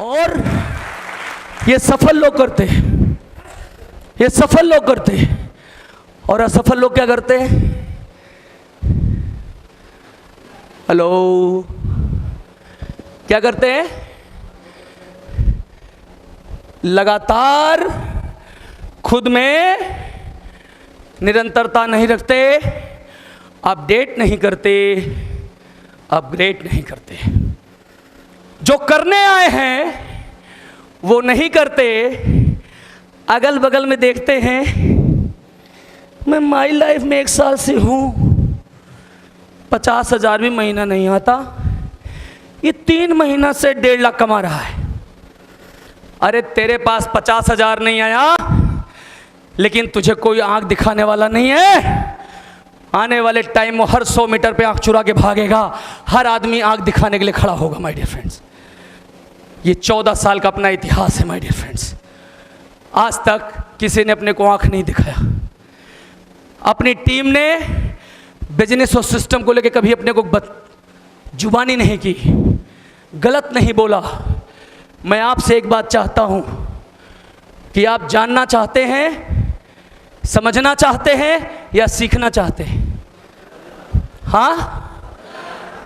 और ये सफल लोग करते हैं, ये सफल लोग करते हैं। और असफल लोग क्या करते हैं? हेलो, क्या करते हैं? लगातार खुद में निरंतरता नहीं रखते, अपडेट नहीं करते, अपग्रेड नहीं करते। जो करने आए हैं वो नहीं करते, अगल बगल में देखते हैं। मैं माई लाइफ में 1 साल से हूँ, 50,000 भी महीना नहीं आता, ये 3 महीना से 1.5 लाख कमा रहा है। अरे तेरे पास 50,000 नहीं आया, लेकिन तुझे कोई आंख दिखाने वाला नहीं है। आने वाले टाइम में हर 100 मीटर पे आंख चुरा के भागेगा, हर आदमी आंख दिखाने के लिए खड़ा होगा। माय डियर फ्रेंड्स, ये 14 साल का अपना इतिहास है। माय डियर फ्रेंड्स, आज तक किसी ने अपने को आंख नहीं दिखाया। अपनी टीम ने बिजनेस और सिस्टम को लेकर कभी अपने को जुबानी नहीं की, गलत नहीं बोला। मैं आपसे एक बात चाहता हूं कि आप जानना चाहते हैं, समझना चाहते हैं या सीखना चाहते हैं? हाँ,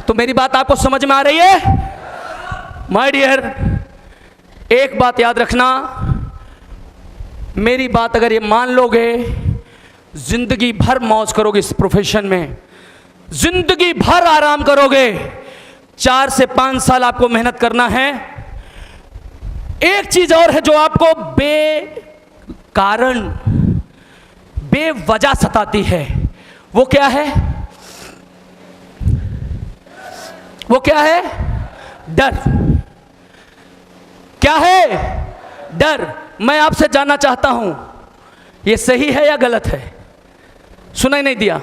तो मेरी बात आपको समझ में आ रही है? माय डियर, एक बात याद रखना, मेरी बात अगर ये मान लोगे, जिंदगी भर मौज करोगे इस प्रोफेशन में, जिंदगी भर आराम करोगे। 4 से 5 साल आपको मेहनत करना है। एक चीज और है जो आपको बेकारण, बेवजह सताती है। वो क्या है? वो क्या है? डर। क्या है? डर। मैं आपसे जानना चाहता हूं, ये सही है या गलत है? सुनाई नहीं दिया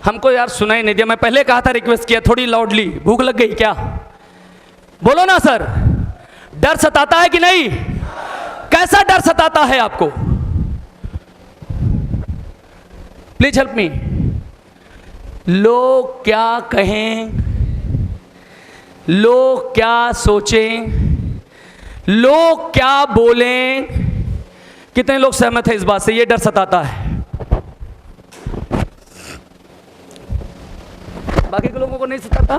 हमको यार, सुनाई नहीं दिया। मैं पहले कहा था, रिक्वेस्ट किया थोड़ी लाउडली। भूख लग गई क्या? बोलो ना सर, डर सताता है कि नहीं? कैसा डर सताता है आपको? Please help me. लोग क्या कहें, लोग क्या सोचें, लोग क्या बोलें। कितने लोग सहमत हैं इस बात से? ये डर सताता है। बाकी के लोगों को नहीं सताता?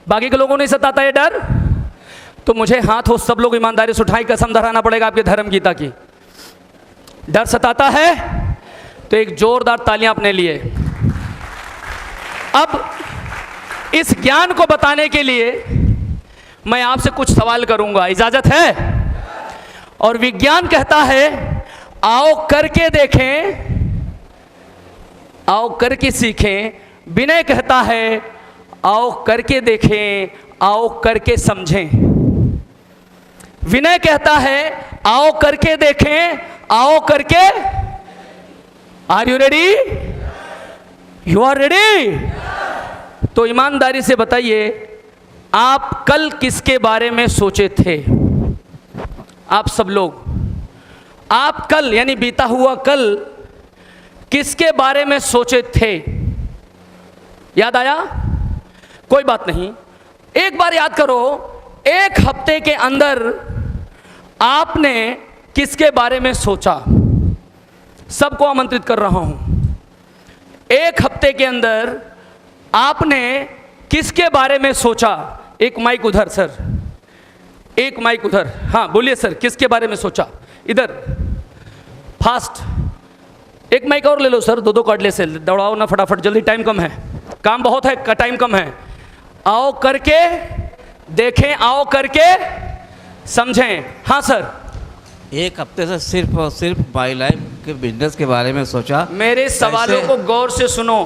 बाकी के लोगों को नहीं सताता ये डर? तो मुझे हाथ हो सब लोग ईमानदारी से उठाई, कसम धराना पड़ेगा आपके धर्म गीता की। डर सताता है तो एक जोरदार तालियां अपने लिए। अब इस ज्ञान को बताने के लिए मैं आपसे कुछ सवाल करूंगा, इजाजत है? और विज्ञान कहता है आओ करके देखें, आओ करके सीखें। विनय कहता है आओ करके देखें, आओ करके समझें। विनय कहता है आओ करके देखें, आओ करके। Are you ready? You are ready? तो ईमानदारी से बताइए, आप कल किसके बारे में सोचे थे? आप सब लोग, आप कल यानी बीता हुआ कल किसके बारे में सोचे थे? याद आया? कोई बात नहीं, एक बार याद करो, 1 हफ्ते के अंदर आपने किसके बारे में सोचा? सबको आमंत्रित कर रहा हूं। 1 हफ्ते के अंदर आपने किसके बारे में सोचा? एक माइक उधर सर, एक माइक उधर। हाँ बोलिए सर, किसके बारे में सोचा? इधर फास्ट। एक माइक और ले लो सर, 2-2 कार्ड ले से दौड़ाओ ना फटाफट, जल्दी, टाइम कम है, काम बहुत है, टाइम कम है। आओ करके देखें, आओ करके समझें। हाँ सर। 1 हफ्ते से सिर्फ और सिर्फ माई लाइफ के बिजनेस के बारे में सोचा। मेरे सवालों को गौर से सुनो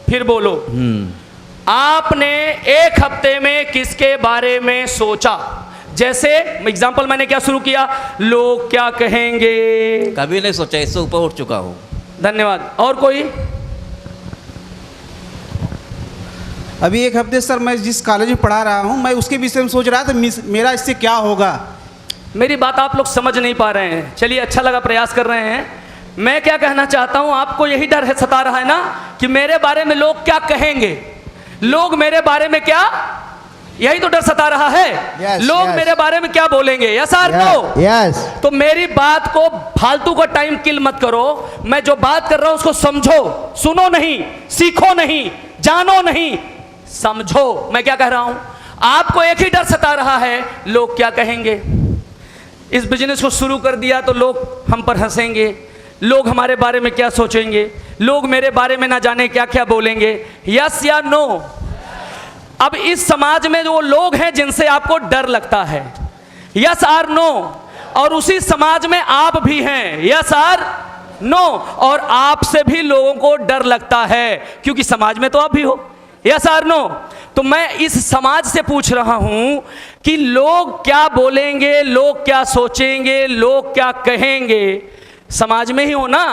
फिर बोलो। आपने 1 हफ्ते में किसके बारे में सोचा? जैसे एग्जाम्पल मैंने क्या शुरू किया, लोग क्या कहेंगे। कभी नहीं सोचा, इससे ऊपर उठ चुका हूँ। धन्यवाद। और कोई? अभी 1 हफ्ते सर मैं जिस कॉलेज में पढ़ा रहा हूँ, मैं उसके विषय में सोच रहा था मेरा इससे क्या होगा। मेरी बात आप लोग समझ नहीं पा रहे हैं। चलिए, अच्छा लगा, प्रयास कर रहे हैं। मैं क्या कहना चाहता हूँ, आपको यही डर है, सता रहा है ना, कि मेरे बारे में लोग क्या कहेंगे, लोग मेरे बारे में क्या यही तो डर सता रहा है। Yes, लोग yes. मेरे बारे में क्या बोलेंगे, यस आर नो? यस। तो मेरी बात को फालतू का टाइम किल मत करो। मैं जो बात कर रहा हूं उसको समझो, सुनो नहीं, सीखो नहीं, जानो नहीं, समझो मैं क्या कह रहा हूं। आपको एक ही डर सता रहा है, लोग क्या कहेंगे। इस बिजनेस को शुरू कर दिया तो लोग हम पर हंसेंगे, लोग हमारे बारे में क्या सोचेंगे, लोग मेरे बारे में ना जाने क्या क्या बोलेंगे, यस या नो? अब इस समाज में जो लोग हैं जिनसे आपको डर लगता है, यस आर नो? और उसी समाज में आप भी हैं, यस आर नो? और आपसे भी लोगों को डर लगता है क्योंकि समाज में तो आप भी हो, यस आर नो? तो मैं इस समाज से पूछ रहा हूं कि लोग क्या बोलेंगे, लोग क्या सोचेंगे, लोग क्या कहेंगे। समाज में ही हो ना,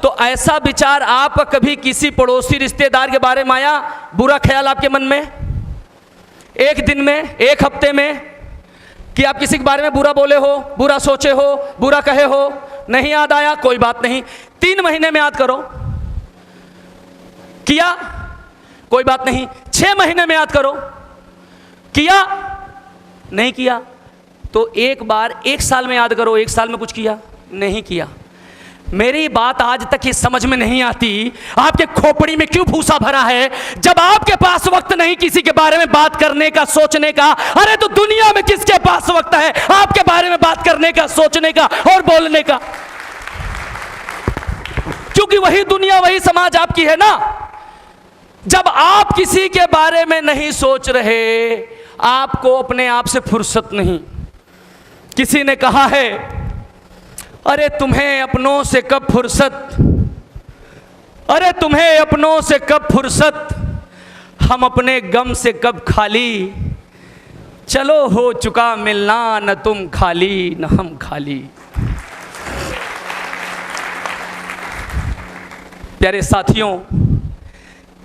तो ऐसा विचार आपका कभी किसी पड़ोसी रिश्तेदार के बारे में आया, बुरा ख्याल आपके मन में, एक दिन में, एक हफ्ते में, कि आप किसी के बारे में बुरा बोले हो, बुरा सोचे हो, बुरा कहे हो? नहीं याद आया, कोई बात नहीं। 3 महीने में याद करो, किया? कोई बात नहीं। 6 महीने में याद करो, किया? नहीं किया। तो एक बार 1 साल में याद करो, 1 साल में कुछ किया? नहीं किया। मेरी बात आज तक ये समझ में नहीं आती, आपके खोपड़ी में क्यों भूसा भरा है? जब आपके पास वक्त नहीं किसी के बारे में बात करने का, सोचने का, अरे तो दुनिया में किसके पास वक्त है आपके बारे में बात करने का, सोचने का और बोलने का? क्योंकि वही दुनिया, वही समाज आपकी है ना। जब आप किसी के बारे में नहीं सोच रहे, आपको अपने आप से फुर्सत नहीं। किसी ने कहा है, अरे तुम्हें अपनों से कब फुर्सत, अरे तुम्हें अपनों से कब फुर्सत, हम अपने गम से कब खाली, चलो हो चुका मिलना, न तुम खाली न हम खाली। प्यारे साथियों,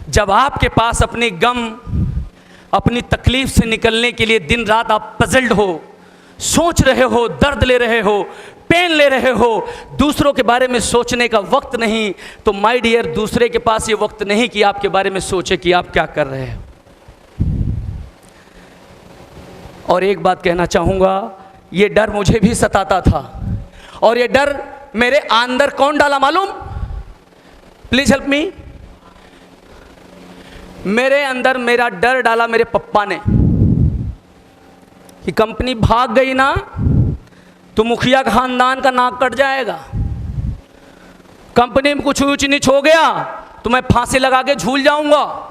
जब आपके पास अपनी गम, अपनी तकलीफ से निकलने के लिए दिन रात आप पजल्ड हो, सोच रहे हो, दर्द ले रहे हो, पेन ले रहे हो, दूसरों के बारे में सोचने का वक्त नहीं, तो माय डियर, दूसरे के पास ये वक्त नहीं कि आपके बारे में सोचे कि आप क्या कर रहे हो। और एक बात कहना चाहूँगा, ये डर मुझे भी सताता था, और ये डर मेरे अंदर कौन डाला मालूम? Please help me. मेरे अंदर मेरा डर डाला मेरे पप्पा ने कि कंपनी भाग गई ना तो मुखिया खानदान का नाक कट जाएगा, कंपनी में कुछ ऊंच नीच हो गया तो मैं फांसी लगा के झूल जाऊंगा।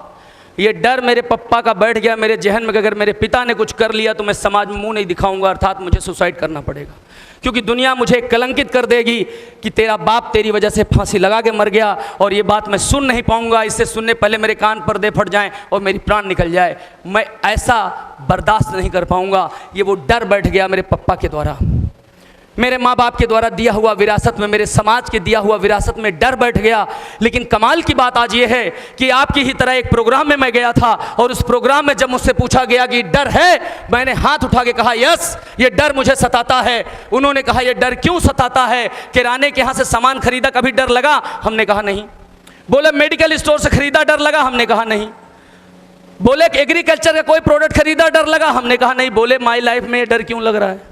ये डर मेरे पप्पा का बैठ गया मेरे जहन में कि अगर मेरे पिता ने कुछ कर लिया तो मैं समाज में मुंह नहीं दिखाऊंगा, अर्थात मुझे सुसाइड करना पड़ेगा, क्योंकि दुनिया मुझे कलंकित कर देगी कि तेरा बाप तेरी वजह से फांसी लगा के मर गया, और ये बात मैं सुन नहीं पाऊंगा। इससे सुनने पहले मेरे कान पर्दे फट जाएं और मेरी प्राण निकल जाए, मैं ऐसा बर्दाश्त नहीं कर पाऊंगा। ये वो डर बैठ गया मेरे पप्पा के द्वारा, मेरे माँ बाप के द्वारा दिया हुआ विरासत में, मेरे समाज के दिया हुआ विरासत में डर बैठ गया। लेकिन कमाल की बात आज ये है कि आपकी ही तरह एक प्रोग्राम में मैं गया था, और उस प्रोग्राम में जब मुझसे पूछा गया कि डर है, मैंने हाथ उठा के कहा यस, ये डर मुझे सताता है। उन्होंने कहा ये डर क्यों सताता है? किराने के यहाँ से सामान खरीदा कभी डर लगा? हमने कहा नहीं। बोले मेडिकल स्टोर से खरीदा डर लगा? हमने कहा नहीं। बोले एग्रीकल्चर का कोई प्रोडक्ट खरीदा डर लगा? हमने कहा नहीं। बोले माई लाइफ में डर क्यों लग रहा है?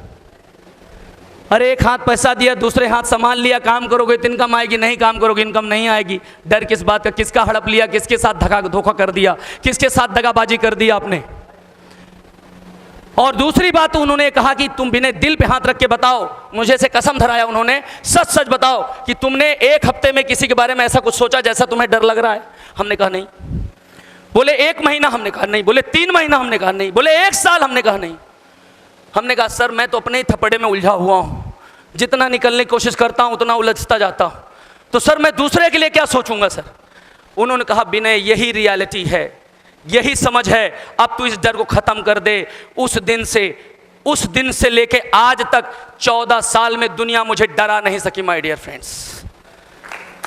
अरे एक हाथ पैसा दिया, दूसरे हाथ सामान लिया, काम करोगे तो इनकम आएगी, नहीं काम करोगे इनकम नहीं आएगी। डर किस बात का? किसका हड़प लिया, किसके साथ धोखा कर दिया, किसके साथ दगाबाजी कर दिया आपने? और दूसरी बात उन्होंने कहा कि तुम बिना दिल पे हाथ रख के बताओ, मुझे से कसम धराया उन्होंने, सच सच बताओ कि तुमने एक हफ्ते में किसी के बारे में ऐसा कुछ सोचा जैसा तुम्हें डर लग रहा है? हमने कहा नहीं। बोले 1 महीना? हमने कहा नहीं। बोले 3 महीना? हमने कहा नहीं। बोले 1 साल? हमने कहा नहीं। हमने कहा सर मैं तो अपने ही थप्पड़े में उलझा हुआ हूँ, जितना निकलने की कोशिश करता हूँ उतना उलझता जाता हूँ, तो सर मैं दूसरे के लिए क्या सोचूंगा सर? उन्होंने कहा विनय यही रियलिटी है, यही समझ है, अब तू इस डर को ख़त्म कर दे। उस दिन से लेके आज तक 14 साल में दुनिया मुझे डरा नहीं सकी माय डियर फ्रेंड्स,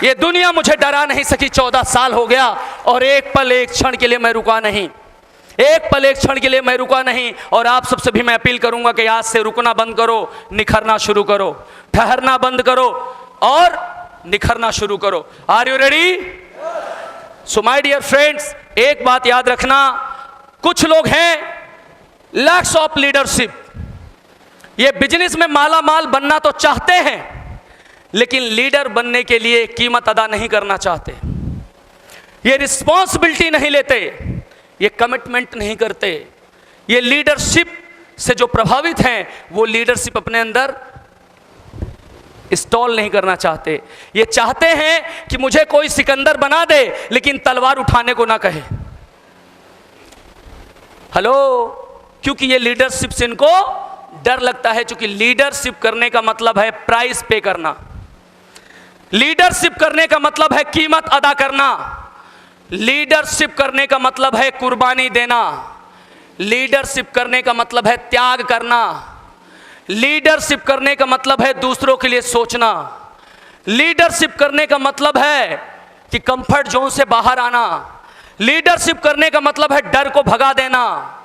ये दुनिया मुझे डरा नहीं सकी। 14 साल हो गया और एक पल एक क्षण के लिए मैं रुका नहीं, एक पल एक क्षण के लिए मैं रुका नहीं। और आप सबसे भी मैं अपील करूंगा कि आज से रुकना बंद करो, निखरना शुरू करो, ठहरना बंद करो और निखरना शुरू करो। Are you ready? So my dear friends, एक बात याद रखना, कुछ लोग हैं लैक्स ऑफ लीडरशिप। ये बिजनेस में माला माल बनना तो चाहते हैं, लेकिन लीडर बनने के लिए कीमत अदा नहीं करना चाहते, ये रिस्पॉन्सिबिलिटी नहीं लेते, ये कमिटमेंट नहीं करते। ये लीडरशिप से जो प्रभावित हैं वो लीडरशिप अपने अंदर इंस्टॉल नहीं करना चाहते। ये चाहते हैं कि मुझे कोई सिकंदर बना दे, लेकिन तलवार उठाने को ना कहे। हेलो, क्योंकि ये लीडरशिप से इनको डर लगता है, क्योंकि लीडरशिप करने का मतलब है प्राइस पे करना, लीडरशिप करने का मतलब है कीमत अदा करना, लीडरशिप करने का मतलब है कुर्बानी देना, लीडरशिप करने का मतलब है त्याग करना, लीडरशिप करने का मतलब है दूसरों के लिए सोचना, लीडरशिप करने का मतलब है कि कंफर्ट जोन से बाहर आना, लीडरशिप करने का मतलब है डर को भगा देना,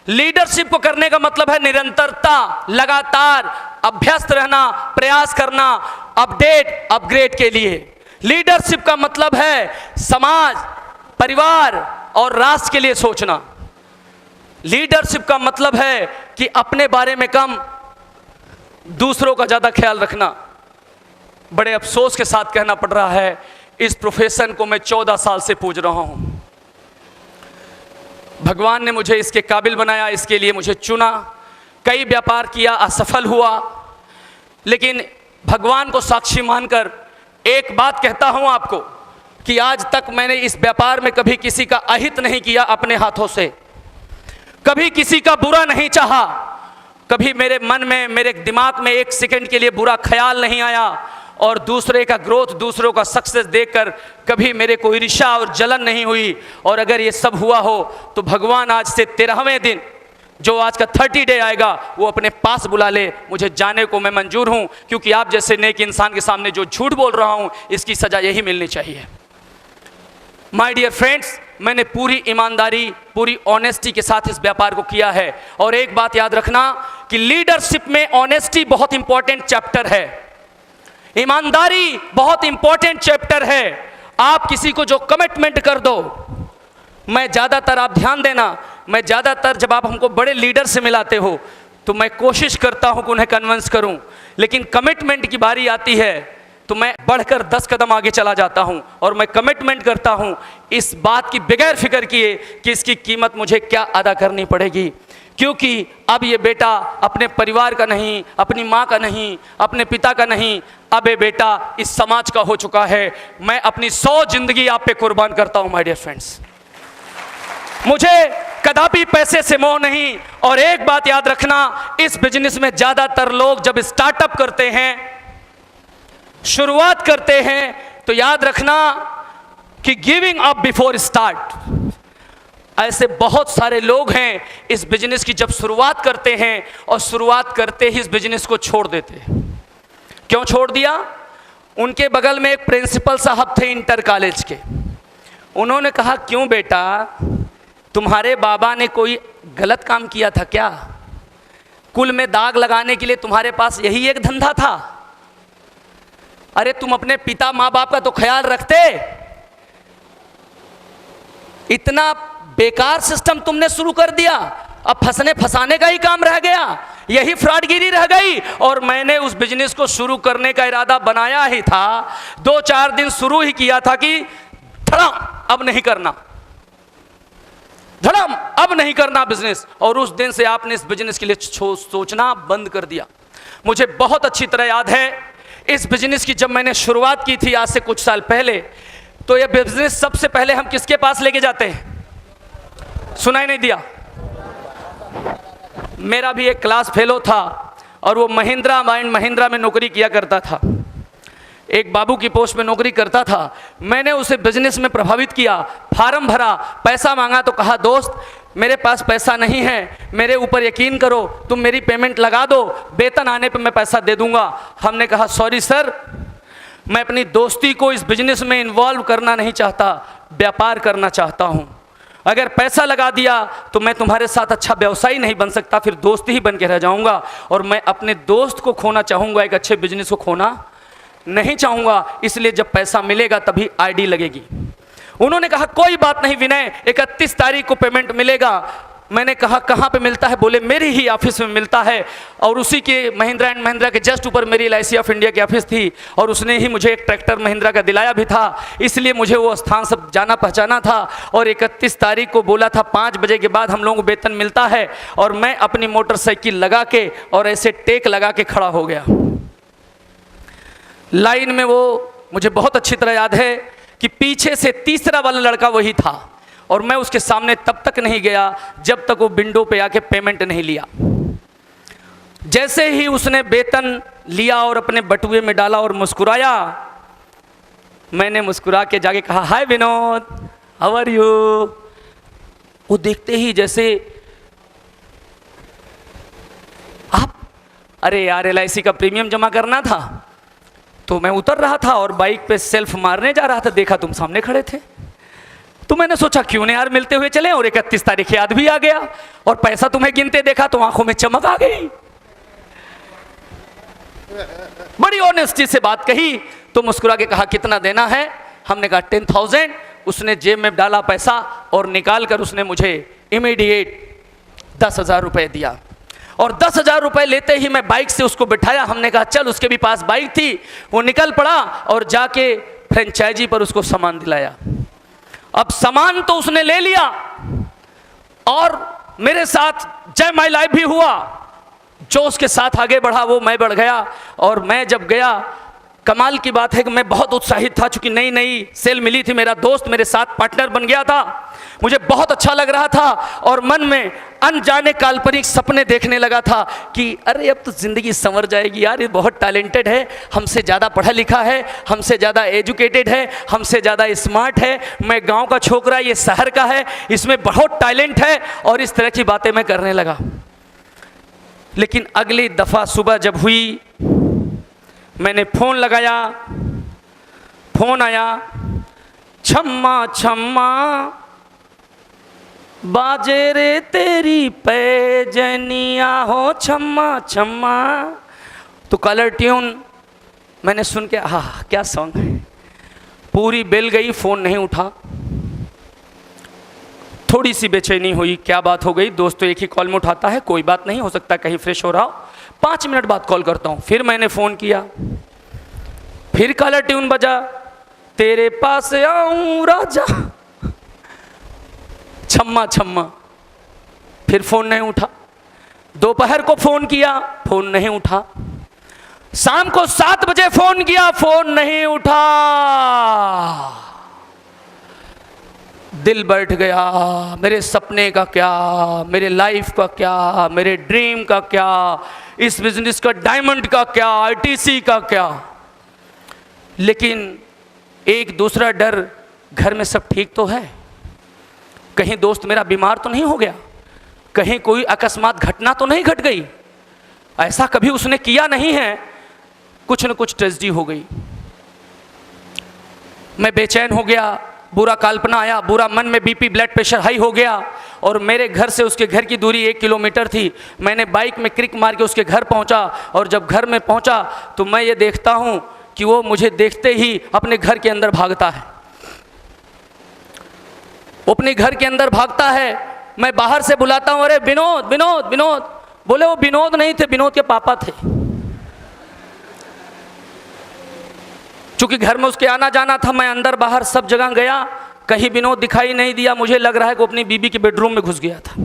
लीडरशिप को करने का मतलब है निरंतरता, लगातार अभ्यस्त रहना, प्रयास करना, अपडेट अपग्रेड के लिए। लीडरशिप का मतलब है समाज, परिवार और राष्ट्र के लिए सोचना। लीडरशिप का मतलब है कि अपने बारे में कम, दूसरों का ज़्यादा ख्याल रखना। बड़े अफसोस के साथ कहना पड़ रहा है, इस प्रोफेशन को मैं 14 साल से पूज रहा हूँ। भगवान ने मुझे इसके काबिल बनाया, इसके लिए मुझे चुना, कई व्यापार किया, असफल हुआ, लेकिन भगवान को साक्षी मानकर एक बात कहता हूँ आपको कि आज तक मैंने इस व्यापार में कभी किसी का अहित नहीं किया अपने हाथों से, कभी किसी का बुरा नहीं चाहा, कभी मेरे मन में, मेरे दिमाग में एक सेकंड के लिए बुरा ख्याल नहीं आया, और दूसरे का ग्रोथ, दूसरों का सक्सेस देखकर कभी मेरे को ईर्ष्या और जलन नहीं हुई। और अगर ये सब हुआ हो तो भगवान आज से 13वें दिन, जो आज का 30 डे आएगा, वो अपने पास बुला ले, मुझे जाने को मैं मंजूर हूँ, क्योंकि आप जैसे नेक इंसान के सामने जो झूठ बोल रहा हूँ, इसकी सज़ा यही मिलनी चाहिए। माय डियर फ्रेंड्स, मैंने पूरी ईमानदारी, पूरी ऑनेस्टी के साथ इस व्यापार को किया है। और एक बात याद रखना कि लीडरशिप में ऑनेस्टी बहुत इंपॉर्टेंट चैप्टर है, ईमानदारी बहुत इंपॉर्टेंट चैप्टर है। आप किसी को जो कमिटमेंट कर दो, मैं ज़्यादातर, आप ध्यान देना, मैं ज़्यादातर जब आप हमको बड़े लीडर से मिलाते हो तो मैं कोशिश करता हूँ कि उन्हें कन्विंस करूँ, लेकिन कमिटमेंट की बारी आती है तो मैं बढ़कर 10 कदम आगे चला जाता हूँ और मैं कमिटमेंट करता हूँ इस बात की बगैर फिक्र किए कि इसकी कीमत मुझे क्या अदा करनी पड़ेगी, क्योंकि अब ये बेटा अपने परिवार का नहीं, अपनी माँ का नहीं, अपने पिता का नहीं, अब ये बेटा इस समाज का हो चुका है। मैं अपनी 100 जिंदगी आप पे कुर्बान करता हूँ माय डियर फ्रेंड्स। मुझे कदापि पैसे से मोह नहीं। और एक बात याद रखना, इस बिजनेस में ज़्यादातर लोग जब स्टार्टअप करते हैं, शुरुआत करते हैं, तो याद रखना कि गिविंग अप बिफोर स्टार्ट। ऐसे बहुत सारे लोग हैं इस बिजनेस की जब शुरुआत करते हैं और शुरुआत करते ही इस बिजनेस को छोड़ देते हैं। क्यों छोड़ दिया? उनके बगल में एक प्रिंसिपल साहब थे इंटर कॉलेज के, उन्होंने कहा, क्यों बेटा, तुम्हारे बाबा ने कोई गलत काम किया था क्या? कुल में दाग लगाने के लिए तुम्हारे पास यही एक धंधा था? अरे तुम अपने पिता माँ बाप का तो ख्याल रखते। इतना बेकार सिस्टम तुमने शुरू कर दिया, अब फंसने फंसाने का ही काम रह गया, यही फ्रॉडगिरी रह गई। और मैंने उस बिजनेस को शुरू करने का इरादा बनाया ही था, 2-4 दिन शुरू ही किया था कि धड़म अब नहीं करना, धड़म अब नहीं करना बिजनेस। और उस दिन से आपने इस बिजनेस के लिए सोचना बंद कर दिया। मुझे बहुत अच्छी तरह याद है इस बिजनेस की जब मैंने शुरुआत की थी आज से कुछ साल पहले, तो यह बिजनेस सबसे पहले हम किसके पास लेके जाते हैं? सुनाई नहीं दिया? मेरा भी एक क्लास फेलो था और वो महिंद्रा एंड महिंद्रा में नौकरी किया करता था, एक बाबू की पोस्ट में नौकरी करता था। मैंने उसे बिजनेस में प्रभावित किया, फार्म भरा, पैसा मांगा तो कहा, दोस्त मेरे पास पैसा नहीं है, मेरे ऊपर यकीन करो, तुम मेरी पेमेंट लगा दो, वेतन आने पे मैं पैसा दे दूंगा। हमने कहा, सॉरी सर, मैं अपनी दोस्ती को इस बिजनेस में इन्वॉल्व करना नहीं चाहता, व्यापार करना चाहता हूँ। अगर पैसा लगा दिया तो मैं तुम्हारे साथ अच्छा व्यवसायी नहीं बन सकता, फिर दोस्त ही बन के रह जाऊँगा, और मैं अपने दोस्त को खोना चाहूँगा, एक अच्छे बिजनेस को खोना नहीं चाहूँगा। इसलिए जब पैसा मिलेगा तभी आईडी लगेगी। उन्होंने कहा, कोई बात नहीं विनय, 31 तारीख को पेमेंट मिलेगा, मैंने कहा कहाँ पे मिलता है? बोले मेरी ही ऑफिस में मिलता है। और उसी के महिंद्रा एंड महिंद्रा के जस्ट ऊपर मेरी LIC ऑफ इंडिया की ऑफिस थी, और उसने ही मुझे एक ट्रैक्टर महिंद्रा का दिलाया भी था, इसलिए मुझे वो स्थान सब जाना पहचाना था। और 31 तारीख को बोला था 5 बजे के बाद हम लोगों को वेतन मिलता है, और मैं अपनी मोटरसाइकिल लगा के और ऐसे टेक लगा के खड़ा हो गया लाइन में। वो मुझे बहुत अच्छी तरह याद है कि पीछे से तीसरा वाला लड़का वही था, और मैं उसके सामने तब तक नहीं गया जब तक वो विंडो पे आके पेमेंट नहीं लिया। जैसे ही उसने वेतन लिया और अपने बटुए में डाला और मुस्कुराया, मैंने मुस्कुरा के जाके कहा, हाय विनोद, हाउ आर यू? वो देखते ही जैसे आप, अरे यार LIC का प्रीमियम जमा करना था, तो मैं उतर रहा था और बाइक पे सेल्फ मारने जा रहा था, देखा तुम सामने खड़े थे, तो मैंने सोचा क्यों नहीं यार मिलते हुए चले। और 31 तारीख याद भी आ गया, और पैसा तुम्हें गिनते देखा तो आंखों में चमक आ गई। बड़ी ऑनेस्टी से बात कही, तो मुस्कुरा के कहा कितना देना है? हमने कहा 10,000। उसने जेब में डाला पैसा और निकाल कर उसने मुझे इमीडिएट 10,000 रुपए दिया। और 10,000 रुपए लेते ही मैं बाइक से उसको बिठाया। हमने कहा चल, उसके भी पास बाइक थी, वो निकल पड़ा और जाके फ्रेंचाइजी पर उसको सामान दिलाया। अब सामान तो उसने ले लिया, और मेरे साथ जय माई लाइफ भी हुआ। जो उसके साथ आगे बढ़ा वो मैं बढ़ गया। और मैं जब गया, कमाल की बात है कि मैं बहुत उत्साहित था, चूंकि नई नई सेल मिली थी, मेरा दोस्त मेरे साथ पार्टनर बन गया था, मुझे बहुत अच्छा लग रहा था। और मन में अनजाने काल्पनिक सपने देखने लगा था कि अरे अब तो ज़िंदगी संवर जाएगी यार, ये बहुत टैलेंटेड है, हमसे ज़्यादा पढ़ा लिखा है, हमसे ज़्यादा एजुकेटेड है, हमसे ज़्यादा स्मार्ट है, मैं गांव का छोकरा, ये शहर का है, इसमें बहुत टैलेंट है। और इस तरह की बातें मैं करने लगा। लेकिन अगली दफ़ा सुबह जब हुई, मैंने फ़ोन लगाया, फ़ोन आया, छम्मा छम्मा बाजे रे तेरी पैजनिया हो छम्मा छम्मा। तो कलर ट्यून मैंने सुन के, हाँ क्या सॉन्ग है, पूरी बेल गई, फ़ोन नहीं उठा। थोड़ी सी बेचैनी हुई, क्या बात हो गई, दोस्त तो एक ही कॉल में उठाता है, कोई बात नहीं, हो सकता कहीं फ्रेश हो रहा हो, 5 मिनट बाद कॉल करता हूँ। फिर मैंने फ़ोन किया, फिर कलर ट्यून बजा, तेरे पास आऊं राजा, छम्मा छम्मा, फिर फ़ोन नहीं उठा। दोपहर को फ़ोन किया, फ़ोन नहीं उठा। शाम को 7 बजे फ़ोन किया, फ़ोन नहीं उठा। दिल बैठ गया, मेरे सपने का क्या, मेरे लाइफ का क्या, मेरे ड्रीम का क्या, इस बिजनेस का, डायमंड का क्या, ITC का क्या। लेकिन एक दूसरा डर, घर में सब ठीक तो है, कहीं दोस्त मेरा बीमार तो नहीं हो गया, कहीं कोई अकस्मात घटना तो नहीं घट गई। ऐसा कभी उसने किया नहीं है, कुछ न कुछ ट्रेजेडी हो गई। मैं बेचैन हो गया, बुरा कल्पना आया, बुरा मन में BP ब्लड प्रेशर हाई हो गया। और मेरे घर से उसके घर की दूरी 1 किलोमीटर थी। मैंने बाइक में क्रिक मार के उसके घर पहुंचा, और जब घर में पहुंचा तो मैं ये देखता हूं कि वो मुझे देखते ही अपने घर के अंदर भागता है, वो अपने घर के अंदर भागता है। मैं बाहर से बुलाता हूं, अरे विनोद विनोद विनोद। बोले वो विनोद नहीं थे, विनोद के पापा थे। चूंकि घर में उसके आना जाना था, मैं अंदर बाहर सब जगह गया, कहीं विनोद दिखाई नहीं दिया। मुझे लग रहा है कि वो अपनी बीबी के बेडरूम में घुस गया था।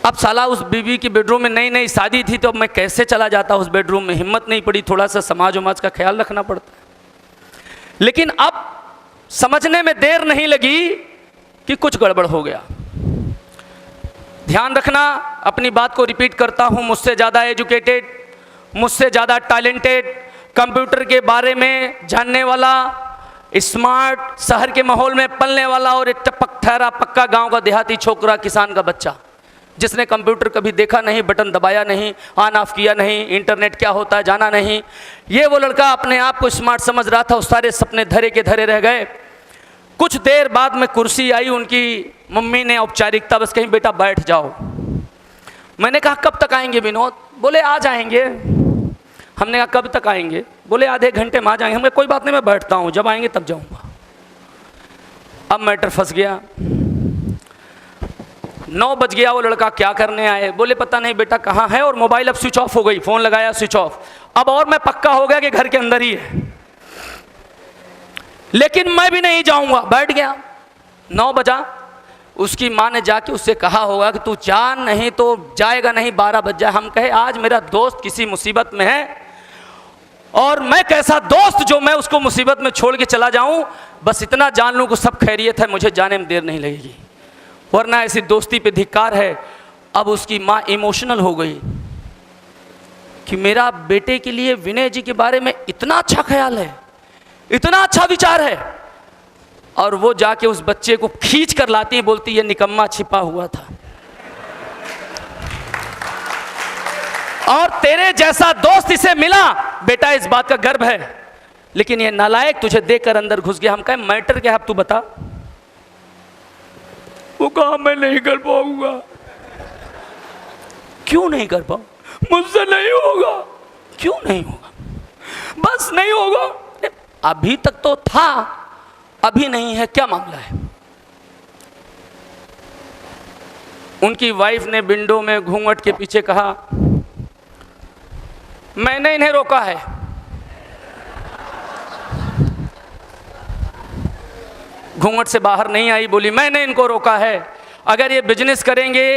अब साला उस बीबी की बेडरूम में नई नई शादी थी, तो अब मैं कैसे चला जाता उस बेडरूम में, हिम्मत नहीं पड़ी। थोड़ा सा समाज उमाज का ख्याल रखना पड़ता है। लेकिन अब समझने में देर नहीं लगी कि कुछ गड़बड़ हो गया। ध्यान रखना, अपनी बात को रिपीट करता हूँ, मुझसे ज़्यादा एजुकेटेड, मुझसे ज़्यादा टैलेंटेड, कंप्यूटर के बारे में जानने वाला, स्मार्ट, शहर के माहौल में पलने वाला, और एक टपक ठहरा पक्का गांव का देहाती छोकरा, किसान का बच्चा, जिसने कंप्यूटर कभी देखा नहीं, बटन दबाया नहीं, ऑन ऑफ किया नहीं, इंटरनेट क्या होता है जाना नहीं, ये वो लड़का अपने आप को स्मार्ट समझ रहा था। उस सारे सपने धरे के धरे रह गए। कुछ देर बाद में कुर्सी आई, उनकी मम्मी ने औपचारिकता बस कहीं, बेटा बैठ जाओ। मैंने कहा कब तक आएंगे विनोद? बोले आ जाएंगे। हमने कहा कब तक आएंगे? बोले आधे घंटे में आ जाएंगे। हमने कोई बात नहीं, मैं बैठता हूँ, जब आएंगे तब जाऊँगा। अब मैटर फंस गया। 9 बज गया, वो लड़का क्या करने आए? बोले पता नहीं बेटा कहाँ है, और मोबाइल अब स्विच ऑफ हो गई, फ़ोन लगाया स्विच ऑफ। अब और मैं पक्का हो गया कि घर के अंदर ही है, लेकिन मैं भी नहीं जाऊंगा, बैठ गया। 9 बजा, उसकी माँ ने जाके उससे कहा होगा कि तू जा, नहीं तो जाएगा नहीं, 12 बज जाए। हम कहे आज मेरा दोस्त किसी मुसीबत में है, और मैं कैसा दोस्त जो मैं उसको मुसीबत में छोड़ के चला जाऊं। बस इतना जान लूं कि सब खैरियत है, मुझे जाने में देर नहीं लगेगी, वरना ऐसी दोस्ती पे धिक्कार है। अब उसकी माँ इमोशनल हो गई कि मेरा बेटे के लिए विनय जी के बारे में इतना अच्छा ख्याल है, इतना अच्छा विचार है, और वो जाके उस बच्चे को खींच कर लाती है, बोलती है निकम्मा छिपा हुआ था, और तेरे जैसा दोस्त इसे मिला, बेटा इस बात का गर्व है, लेकिन ये नालायक तुझे देखकर अंदर घुस गया। हम कहे मैटर क्या है, अब तू बता। वो कहा मैं नहीं कर पाऊंगा। क्यों नहीं कर पाऊं? मुझसे नहीं होगा। क्यों नहीं होगा? बस नहीं होगा। अभी तक तो था, अभी नहीं है, क्या मामला है? उनकी वाइफ ने विंडो में घूंघट के पीछे कहा मैंने इन्हें रोका है। घूंघट से बाहर नहीं आई, बोली मैंने इनको रोका है। अगर ये बिजनेस करेंगे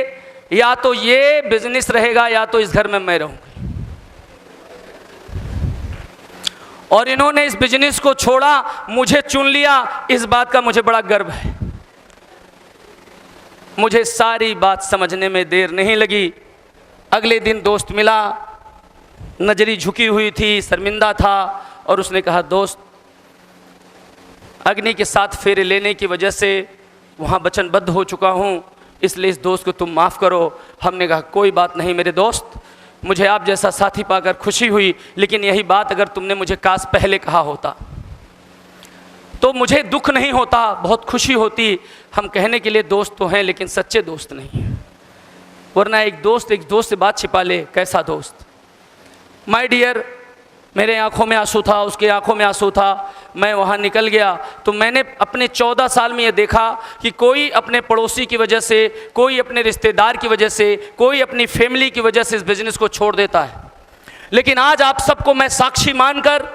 या तो ये बिजनेस रहेगा या तो इस घर में मैं रहूंगी, और इन्होंने इस बिजनेस को छोड़ा, मुझे चुन लिया, इस बात का मुझे बड़ा गर्व है। मुझे सारी बात समझने में देर नहीं लगी। अगले दिन दोस्त मिला, नजरी झुकी हुई थी, शर्मिंदा था, और उसने कहा दोस्त अग्नि के साथ फेरे लेने की वजह से वहाँ वचनबद्ध हो चुका हूँ, इसलिए इस दोस्त को तुम माफ़ करो। हमने कहा कोई बात नहीं मेरे दोस्त, मुझे आप जैसा साथी पाकर खुशी हुई, लेकिन यही बात अगर तुमने मुझे काश पहले कहा होता तो मुझे दुख नहीं होता, बहुत खुशी होती। हम कहने के लिए दोस्त तो हैं लेकिन सच्चे दोस्त नहीं हैं, वरना एक दोस्त से बात छिपा ले, कैसा दोस्त। माय डियर, मेरे आंखों में आंसू था, उसके आंखों में आंसू था। मैं वहाँ निकल गया तो मैंने अपने 14 साल में ये देखा कि कोई अपने पड़ोसी की वजह से, कोई अपने रिश्तेदार की वजह से, कोई अपनी फैमिली की वजह से इस बिजनेस को छोड़ देता है। लेकिन आज आप सबको मैं साक्षी मानकर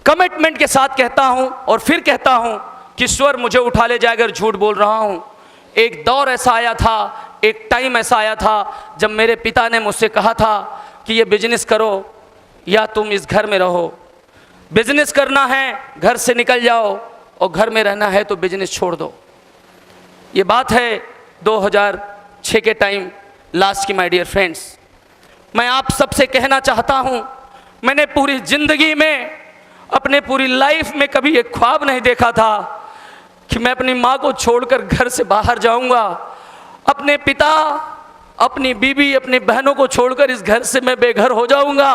कमिटमेंट के साथ कहता हूँ, और फिर कहता हूँ कि ईश्वर मुझे उठा ले जाए अगर झूठ बोल रहा हूँ। एक दौर ऐसा आया था, एक टाइम ऐसा आया था जब मेरे पिता ने मुझसे कहा था कि ये बिजनेस करो या तुम इस घर में रहो। बिजनेस करना है घर से निकल जाओ, और घर में रहना है तो बिजनेस छोड़ दो। ये बात है 2006 के टाइम लास्ट की। माय डियर फ्रेंड्स, मैं आप सबसे कहना चाहता हूँ, मैंने पूरी ज़िंदगी में, अपने पूरी लाइफ में कभी एक ख्वाब नहीं देखा था कि मैं अपनी माँ को छोड़कर घर से बाहर जाऊँगा, अपने पिता, अपनी बीवी, अपनी बहनों को छोड़कर इस घर से मैं बेघर हो जाऊँगा।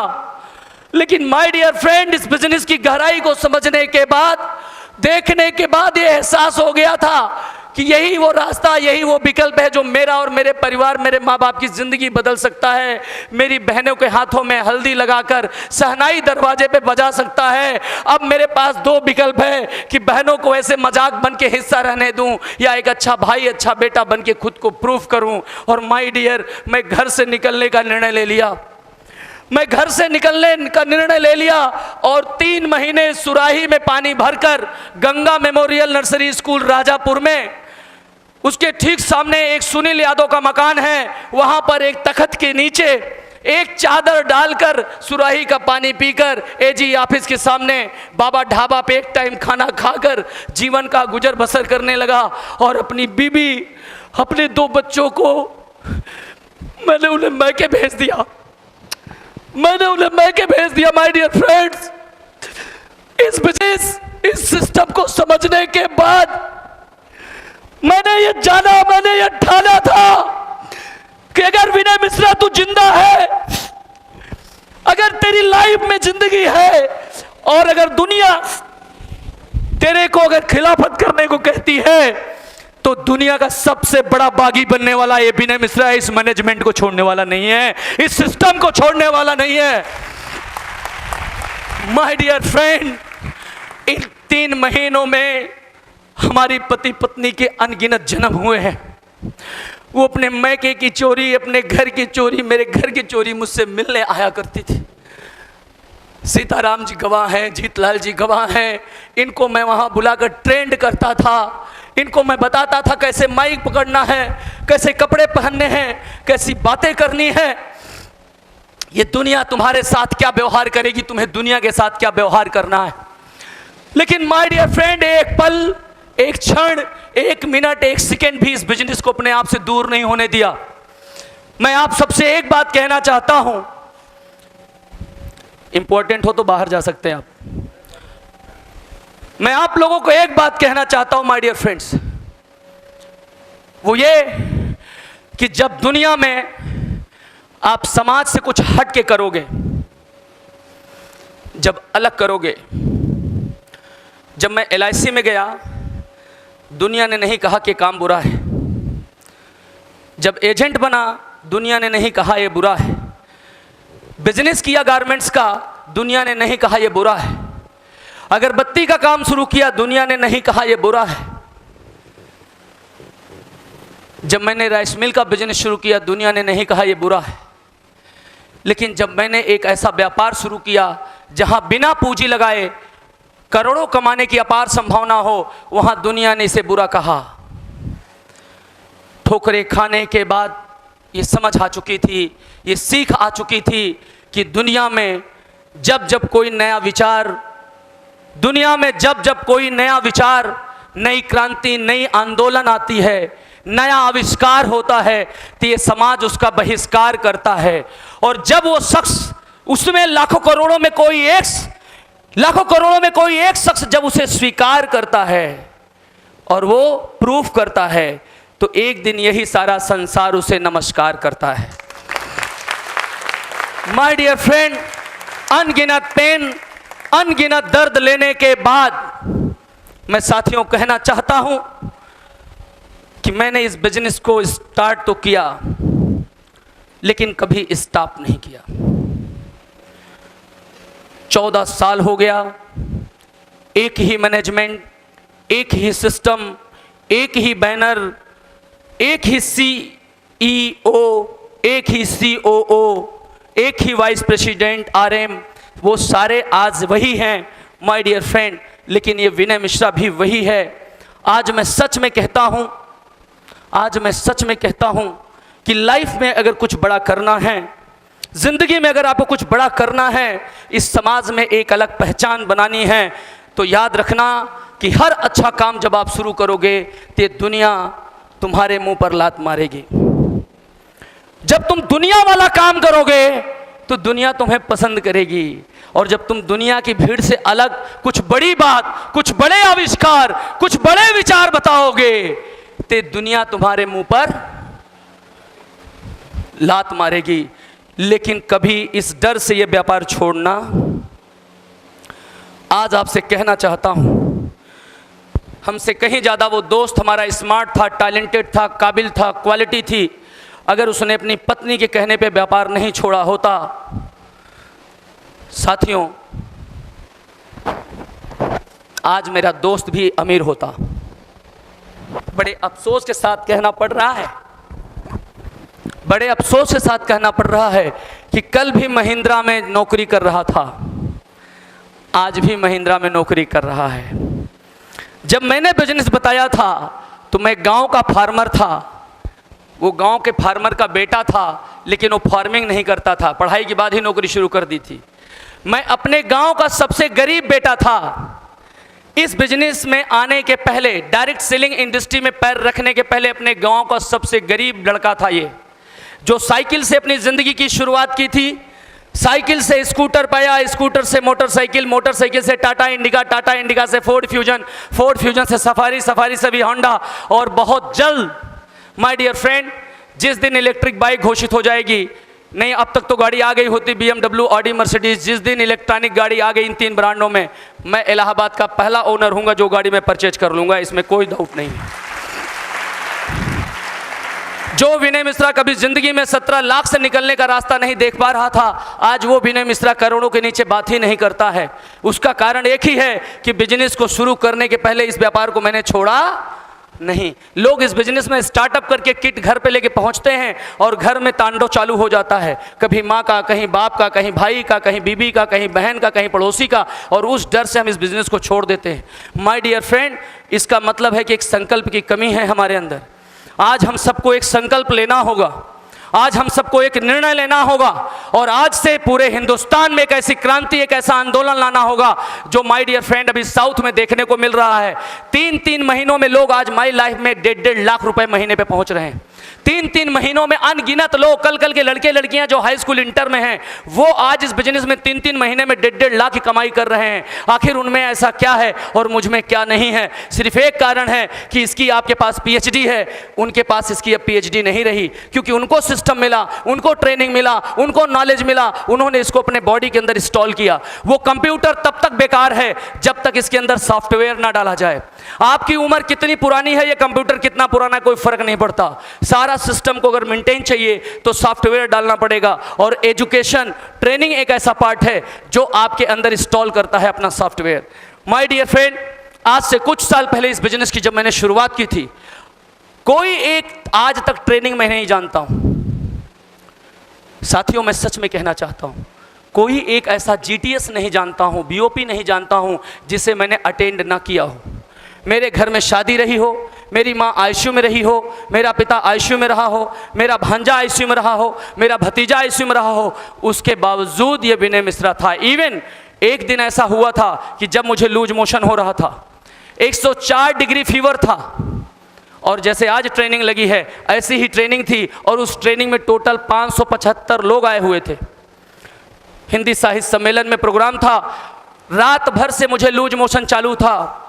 लेकिन माय डियर फ्रेंड, इस बिजनेस की गहराई को समझने के बाद, देखने के बाद ये एहसास हो गया था कि यही वो रास्ता, यही वो विकल्प है जो मेरा और मेरे परिवार, मेरे माँ बाप की ज़िंदगी बदल सकता है। मेरी बहनों के हाथों में हल्दी लगाकर शहनाई दरवाजे पे बजा सकता है। अब मेरे पास 2 विकल्प है कि बहनों को ऐसे मजाक बन के हिस्सा रहने दूं, या एक अच्छा भाई, अच्छा बेटा बन के खुद को प्रूफ करूं। और माय डियर, मैं घर से निकलने का निर्णय ले लिया। मैं घर से निकलने का निर्णय ले लिया, और 3 महीने सुराही में पानी भरकर Ganga memorial nursery school Rajapur में, उसके ठीक सामने एक सुनील यादव का मकान है, वहां पर एक तख्त के नीचे एक चादर डालकर सुराही का पानी पीकर एजी ऑफिस के सामने बाबा ढाबा पे एक टाइम खाना खाकर जीवन का गुजर बसर करने लगा। और अपनी बीबी, अपने 2 बच्चों को मैंने उन्हें मैके भेज दिया। माय डियर फ्रेंड्स, इस बिजनेस, इस सिस्टम को समझने के बाद मैंने ये जाना, मैंने ये ठाना था कि अगर विनय मिश्रा तू जिंदा है, अगर तेरी लाइफ में जिंदगी है, और अगर दुनिया तेरे को अगर खिलाफत करने को कहती है, तो दुनिया का सबसे बड़ा बागी बनने वाला ये विनय मिश्रा है। इस मैनेजमेंट को छोड़ने वाला नहीं है, इस सिस्टम को छोड़ने वाला नहीं है। माय डियर फ्रेंड, इन 3 महीनों में हमारी पति पत्नी के अनगिनत जन्म हुए हैं। वो अपने मैके की चोरी, अपने घर की चोरी, मेरे घर की चोरी मुझसे मिलने आया करती थी। सीताराम जी गवाह हैं, जीतलाल जी गवाह हैं। इनको मैं वहाँ बुलाकर ट्रेंड करता था, इनको मैं बताता था कैसे माइक पकड़ना है, कैसे कपड़े पहनने हैं, कैसी बातें करनी है। ये दुनिया तुम्हारे साथ क्या व्यवहार करेगी, तुम्हें दुनिया के साथ क्या व्यवहार करना है। लेकिन माय डियर फ्रेंड, एक पल, एक क्षण, एक मिनट, एक सेकेंड भी इस बिजनेस को अपने आप से दूर नहीं होने दिया। मैं आप सबसे एक बात कहना चाहता हूं, इंपॉर्टेंट हो तो बाहर जा सकते हैं आप। मैं आप लोगों को एक बात कहना चाहता हूं माय डियर फ्रेंड्स, वो ये कि जब दुनिया में आप समाज से कुछ हट के करोगे, जब अलग करोगे। जब मैं LIC में गया, दुनिया ने नहीं कहा कि काम बुरा है। जब एजेंट बना, दुनिया ने नहीं कहा ये बुरा है। बिजनेस किया गारमेंट्स का, दुनिया ने नहीं कहा ये बुरा है। अगरबत्ती का काम शुरू किया, दुनिया ने नहीं कहा ये बुरा है। जब मैंने राइस मिल का बिजनेस शुरू किया, दुनिया ने नहीं कहा ये बुरा है। लेकिन जब मैंने एक ऐसा व्यापार शुरू किया जहां बिना पूंजी लगाए करोड़ों कमाने की अपार संभावना हो, वहां दुनिया ने इसे बुरा कहा। ठोकरें खाने के बाद ये समझ आ चुकी थी, ये सीख आ चुकी थी कि दुनिया में जब जब कोई नया विचार, दुनिया में जब जब कोई नया विचार, नई क्रांति, नई आंदोलन आती है, नया आविष्कार होता है, तो ये समाज उसका बहिष्कार करता है। और जब वो शख्स, उसमें लाखों करोड़ों में कोई एक शख्स जब उसे स्वीकार करता है और वो प्रूफ करता है, तो एक दिन यही सारा संसार उसे नमस्कार करता है। माय डियर फ्रेंड, अनगिनत पेन, अनगिनत दर्द लेने के बाद मैं साथियों कहना चाहता हूं कि मैंने इस बिजनेस को स्टार्ट तो किया, लेकिन कभी स्टॉप नहीं किया। 14 साल हो गया, एक ही मैनेजमेंट, एक ही सिस्टम, एक ही बैनर, एक ही CEO, एक ही COO, एक ही वाइस प्रेसिडेंट RM, वो सारे आज वही हैं माय डियर फ्रेंड। लेकिन ये विनय मिश्रा भी वही है। आज मैं सच में कहता हूं कि लाइफ में अगर कुछ बड़ा करना है, जिंदगी में अगर आपको कुछ बड़ा करना है, इस समाज में एक अलग पहचान बनानी है, तो याद रखना कि हर अच्छा काम जब आप शुरू करोगे तो दुनिया तुम्हारे मुंह पर लात मारेगी। जब तुम दुनिया वाला काम करोगे तो दुनिया तुम्हें पसंद करेगी, और जब तुम दुनिया की भीड़ से अलग कुछ बड़ी बात, कुछ बड़े आविष्कार, कुछ बड़े विचार बताओगे तो दुनिया तुम्हारे मुंह पर लात मारेगी। लेकिन कभी इस डर से यह व्यापार छोड़ना, आज आपसे कहना चाहता हूं, हमसे कहीं ज़्यादा वो दोस्त हमारा स्मार्ट था, टैलेंटेड था, काबिल था, क्वालिटी थी। अगर उसने अपनी पत्नी के कहने पे व्यापार नहीं छोड़ा होता, साथियों, आज मेरा दोस्त भी अमीर होता। बड़े अफसोस के साथ कहना पड़ रहा है, बड़े अफसोस के साथ कहना पड़ रहा है कि कल भी महिंद्रा में नौकरी कर रहा था, आज भी महिंद्रा में नौकरी कर रहा है। जब मैंने बिजनेस बताया था तो मैं गांव का फार्मर था, वो गांव के फार्मर का बेटा था, लेकिन वो फार्मिंग नहीं करता था, पढ़ाई के बाद ही नौकरी शुरू कर दी थी। मैं अपने गांव का सबसे गरीब बेटा था। इस बिजनेस में आने के पहले, डायरेक्ट सेलिंग इंडस्ट्री में पैर रखने के पहले, अपने गांव का सबसे गरीब लड़का था ये, जो साइकिल से अपनी ज़िंदगी की शुरुआत की थी। साइकिल से स्कूटर पाया, स्कूटर से मोटरसाइकिल, मोटरसाइकिल से टाटा इंडिका, टाटा इंडिका से फोर्ड फ्यूजन, फोर्ड फ्यूजन से सफारी, सफारी से भी होंडा, और बहुत जल्द माय डियर फ्रेंड, जिस दिन इलेक्ट्रिक बाइक घोषित हो जाएगी, नहीं अब तक तो गाड़ी आ गई होती BMW, ऑडी, मर्सिडीज, जिस दिन इलेक्ट्रॉनिक गाड़ी आ गई इन 3 ब्रांडों में, मैं इलाहाबाद का पहला ओनर हूँगा जो गाड़ी में परचेज कर लूँगा, इसमें कोई डाउट नहीं है। जो विनय मिश्रा कभी जिंदगी में 17 लाख से निकलने का रास्ता नहीं देख पा रहा था, आज वो विनय मिश्रा करोड़ों के नीचे बात ही नहीं करता है। उसका कारण एक ही है कि बिजनेस को शुरू करने के पहले इस व्यापार को मैंने छोड़ा नहीं, लोग इस बिजनेस में स्टार्टअप करके किट घर पे लेके पहुंचते हैं और घर में तांडव चालू हो जाता है, कभी माँ का, कहीं बाप का, कहीं भाई का, कहीं बीबी का, कहीं बहन का, कहीं पड़ोसी का, और उस डर से हम इस बिजनेस को छोड़ देते हैं। माय डियर फ्रेंड, इसका मतलब है कि एक संकल्प की कमी है हमारे अंदर। आज हम सबको एक संकल्प लेना होगा, आज हम सबको एक निर्णय लेना होगा, और आज से पूरे हिंदुस्तान में एक ऐसी क्रांति, एक ऐसा आंदोलन लाना होगा जो माय डियर फ्रेंड अभी साउथ में देखने को मिल रहा है। 3-3 महीनों में लोग आज माई लाइफ में 1.5 लाख रुपए महीने पे पहुंच रहे हैं। 3-3 महीनों में अनगिनत लोग, कल के लड़के लड़कियां जो हाई स्कूल इंटर में हैं, वो आज इस बिजनेस में 3-3 महीने में 1.5 लाख की कमाई कर रहे हैं। आखिर उनमें ऐसा क्या है और मुझ में क्या नहीं है? सिर्फ एक कारण है कि इसकी आपके पास पीएचडी है, उनके पास इसकी अब पीएचडी नहीं रही, क्योंकि उनको सिस्टम मिला, उनको ट्रेनिंग मिला, उनको नॉलेज मिला, उन्होंने इसको अपने बॉडी के अंदर इंस्टॉल किया। वो कंप्यूटर तब तक बेकार है जब तक इसके अंदर सॉफ्टवेयर ना डाला जाए। आपकी उम्र कितनी पुरानी है, ये कंप्यूटर कितना पुराना है, कोई फर्क नहीं पड़ता। सारा सिस्टम को अगर मेंटेन चाहिए तो सॉफ्टवेयर डालना पड़ेगा, और एजुकेशन, ट्रेनिंग एक ऐसा पार्ट है जो आपके अंदर इंस्टॉल करता है अपना सॉफ्टवेयर। माय डियर फ्रेंड, आज से कुछ साल पहले इस बिजनेस की जब मैंने शुरुआत की थी, कोई एक आज तक ट्रेनिंग मैं नहीं जानता हूं साथियों, मैं सच में कहना चाहता हूं, कोई एक ऐसा जीटीएस नहीं जानता हूं, बीओपी नहीं जानता हूं जिसे मैंने अटेंड ना किया हो। मेरे घर में शादी रही हो, मेरी माँ आईसीयू में रही हो, मेरा पिता आईसीयू में रहा हो, मेरा भांजा आईसीयू में रहा हो, मेरा भतीजा आईसीयू में रहा हो, उसके बावजूद ये विनय मिश्रा था। इवन एक दिन ऐसा हुआ था कि जब मुझे लूज मोशन हो रहा था, 104 डिग्री फीवर था, और जैसे आज ट्रेनिंग लगी है ऐसी ही ट्रेनिंग थी, और उस ट्रेनिंग में टोटल 575 लोग आए हुए थे। हिंदी साहित्य सम्मेलन में प्रोग्राम था, रात भर से मुझे लूज मोशन चालू था।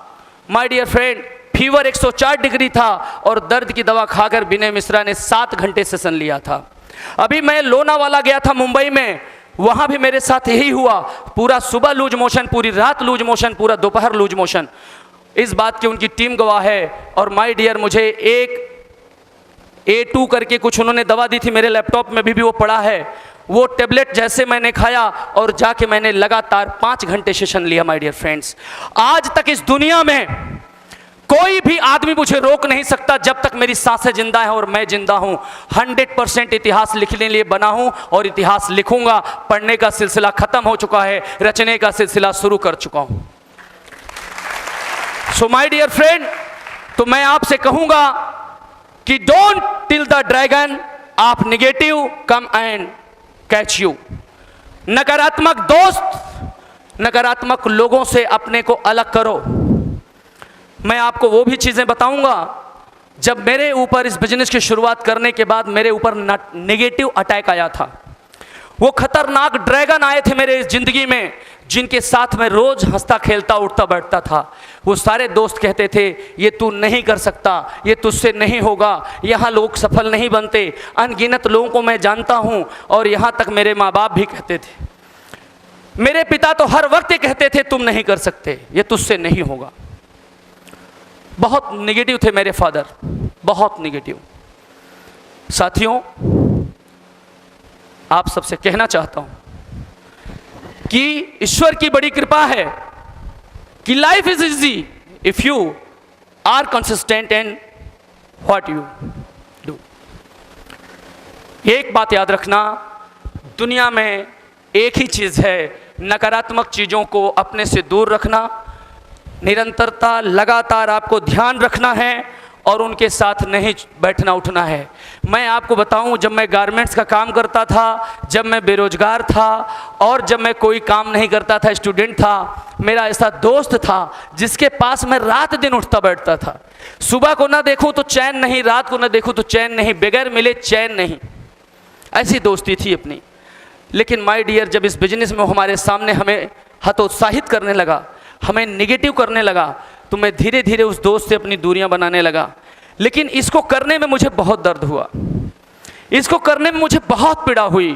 My dear friend, fever 104 degree था, और दर्द की दवा खाकर विनय मिश्रा ने 7 घंटे सेशन लिया था। अभी मैं लोनावाला गया था मुंबई में, वहाँ भी मेरे साथ यही हुआ, पूरा सुबह लूज मोशन, पूरी रात लूज मोशन, पूरा दोपहर लूज मोशन। इस बात की उनकी टीम गवाह है। और माय डियर, मुझे एक A2 करके कुछ उन्होंने दवा दी थी, मेरे लैपटॉप में भी वो पड़ा है। वो टेबलेट जैसे मैंने खाया और जाके मैंने लगातार 5 घंटे सेशन लिया। माय डियर फ्रेंड्स, आज तक इस दुनिया में कोई भी आदमी मुझे रोक नहीं सकता जब तक मेरी सांसें जिंदा हैं और मैं जिंदा हूं। 100% इतिहास लिखने के लिए बना हूं और इतिहास लिखूंगा। पढ़ने का सिलसिला खत्म हो चुका है, रचने का सिलसिला शुरू कर चुका हूं। सो माय डियर फ्रेंड, तो मैं आपसे कहूंगा कि don't till the dragon of negative come and catch you. नकारात्मक दोस्त, नकारात्मक लोगों से अपने को अलग करो। मैं आपको वो भी चीज़ें बताऊंगा जब मेरे ऊपर इस बिजनेस की शुरुआत करने के बाद मेरे ऊपर नेगेटिव अटैक आया था। वो खतरनाक ड्रैगन आए थे मेरे इस जिंदगी में, जिनके साथ मैं रोज हंसता खेलता उठता बैठता था। वो सारे दोस्त कहते थे, ये तू नहीं कर सकता, ये तुझसे नहीं होगा, यहाँ लोग सफल नहीं बनते। अनगिनत लोगों को मैं जानता हूँ, और यहाँ तक मेरे माँ बाप भी कहते थे। मेरे पिता तो हर वक्त ये कहते थे, तुम नहीं कर सकते, ये तुझसे नहीं होगा। बहुत नेगेटिव थे मेरे फादर, बहुत नेगेटिव। साथियों, आप सबसे कहना चाहता हूं कि ईश्वर की बड़ी कृपा है कि life is easy if you are consistent in what you do. एक बात याद रखना, दुनिया में एक ही चीज है, नकारात्मक चीजों को अपने से दूर रखना। निरंतरता, लगातार आपको ध्यान रखना है और उनके साथ नहीं बैठना उठना है। मैं आपको बताऊं, जब मैं गारमेंट्स का काम करता था, जब मैं बेरोजगार था और जब मैं कोई काम नहीं करता था, स्टूडेंट था, मेरा ऐसा दोस्त था जिसके पास मैं रात दिन उठता बैठता था। सुबह को ना देखूं तो चैन नहीं, रात को ना देखूं तो चैन नहीं, बगैर मिले चैन नहीं। ऐसी दोस्ती थी अपनी। लेकिन माय डियर, जब इस बिजनेस में हमारे सामने हमें हतोत्साहित करने लगा, हमें निगेटिव करने लगा, तो मैं धीरे धीरे उस दोस्त से अपनी दूरियां बनाने लगा। लेकिन इसको करने में मुझे बहुत दर्द हुआ, इसको करने में मुझे बहुत पीड़ा हुई।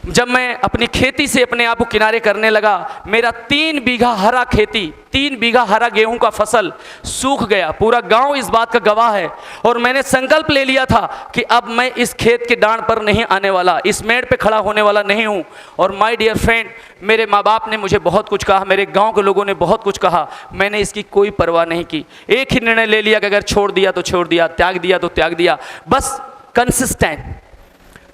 जब मैं अपनी खेती से अपने आप को किनारे करने लगा, मेरा 3 बीघा हरा खेती, 3 बीघा हरा गेहूं का फसल सूख गया। पूरा गांव इस बात का गवाह है। और मैंने संकल्प ले लिया था कि अब मैं इस खेत के डांड पर नहीं आने वाला, इस मेड़ पे खड़ा होने वाला नहीं हूं। और माय डियर फ्रेंड, मेरे माँ बाप ने मुझे बहुत कुछ कहा, मेरे गांव के लोगों ने बहुत कुछ कहा, मैंने इसकी कोई परवाह नहीं की। एक ही निर्णय ले लिया कि अगर छोड़ दिया तो छोड़ दिया, त्याग दिया तो त्याग दिया। बस कंसिस्टेंट,